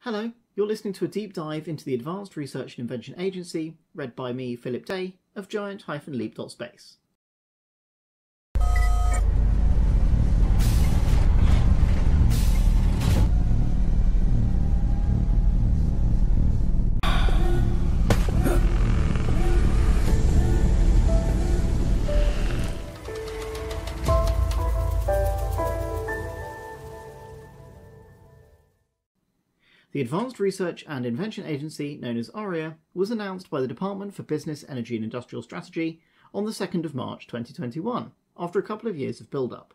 Hello, you're listening to a deep dive into the Advanced Research and Invention Agency, read by me, Philip Day, of Giant-Leap.Space. The Advanced Research and Invention Agency, known as ARIA, was announced by the Department for Business, Energy and Industrial Strategy on the 2nd of March 2021, after a couple of years of build-up.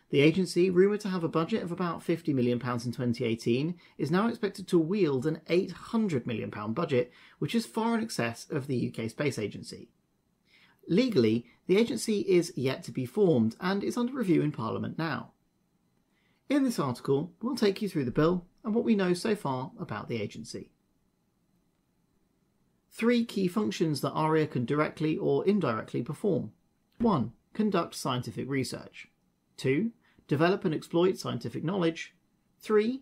The agency, rumoured to have a budget of about £50 million in 2018, is now expected to wield an £800 million budget, which is far in excess of the UK Space Agency. Legally, the agency is yet to be formed and is under review in Parliament now. In this article, we'll take you through the bill and what we know so far about the agency. 3 key functions that ARIA can directly or indirectly perform. 1. Conduct scientific research. 2. Develop and exploit scientific knowledge. 3.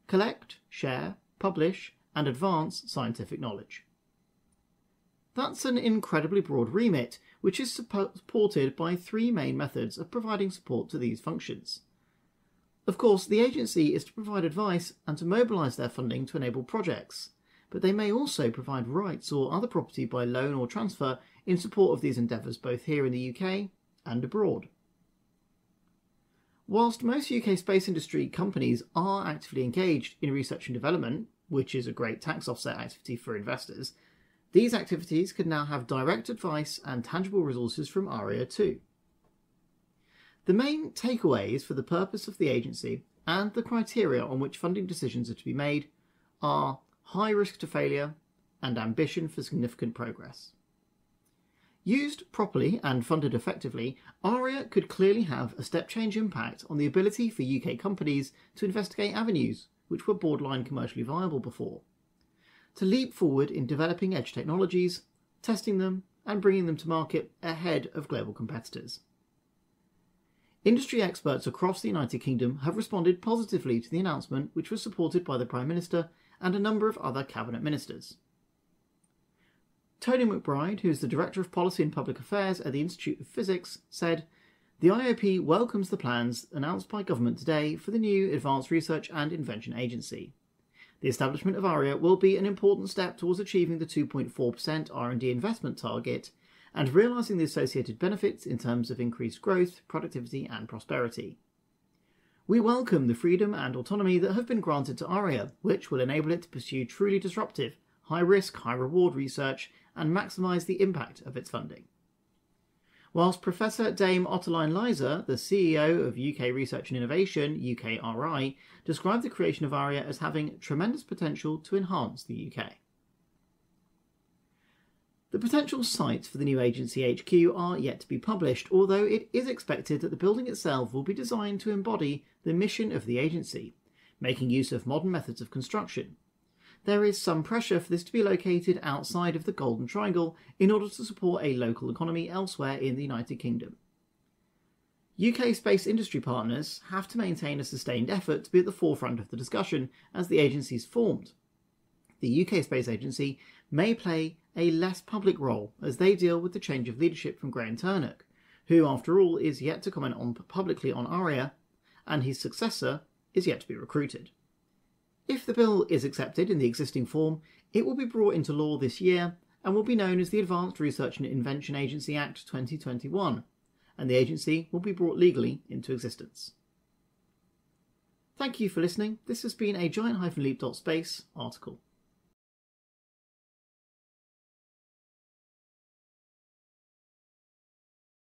Collect, share, publish, and advance scientific knowledge. That's an incredibly broad remit, which is supported by 3 main methods of providing support to these functions. Of course, the agency is to provide advice and to mobilise their funding to enable projects, but they may also provide rights or other property by loan or transfer in support of these endeavours both here in the UK and abroad. Whilst most UK space industry companies are actively engaged in research and development, which is a great tax offset activity for investors, these activities can now have direct advice and tangible resources from ARIA too. The main takeaways for the purpose of the agency and the criteria on which funding decisions are to be made are high risk to failure and ambition for significant progress. Used properly and funded effectively, ARIA could clearly have a step change impact on the ability for UK companies to investigate avenues which were borderline commercially viable before, to leap forward in developing edge technologies, testing them and bringing them to market ahead of global competitors. Industry experts across the United Kingdom have responded positively to the announcement, which was supported by the Prime Minister and a number of other Cabinet Ministers. Tony McBride, who is the Director of Policy and Public Affairs at the Institute of Physics, said, "The IOP welcomes the plans announced by Government today for the new Advanced Research and Invention Agency. The establishment of ARIA will be an important step towards achieving the 2.4% R&D investment target and realising the associated benefits in terms of increased growth, productivity and prosperity. We welcome the freedom and autonomy that have been granted to ARIA, which will enable it to pursue truly disruptive, high-risk, high-reward research and maximise the impact of its funding." Whilst Professor Dame Ottoline Liza, the CEO of UK Research and Innovation, UKRI, described the creation of ARIA as having tremendous potential to enhance the UK. The potential sites for the new agency HQ are yet to be published, although it is expected that the building itself will be designed to embody the mission of the agency, making use of modern methods of construction. There is some pressure for this to be located outside of the Golden Triangle in order to support a local economy elsewhere in the United Kingdom. UK space industry partners have to maintain a sustained effort to be at the forefront of the discussion as the agency is formed. The UK Space Agency may play a less public role as they deal with the change of leadership from Graham Turnock, who after all is yet to comment publicly on ARIA, and his successor is yet to be recruited. If the bill is accepted in the existing form, it will be brought into law this year and will be known as the Advanced Research and Invention Agency Act 2021, and the agency will be brought legally into existence. Thank you for listening. This has been a Giant-Leap.Space article.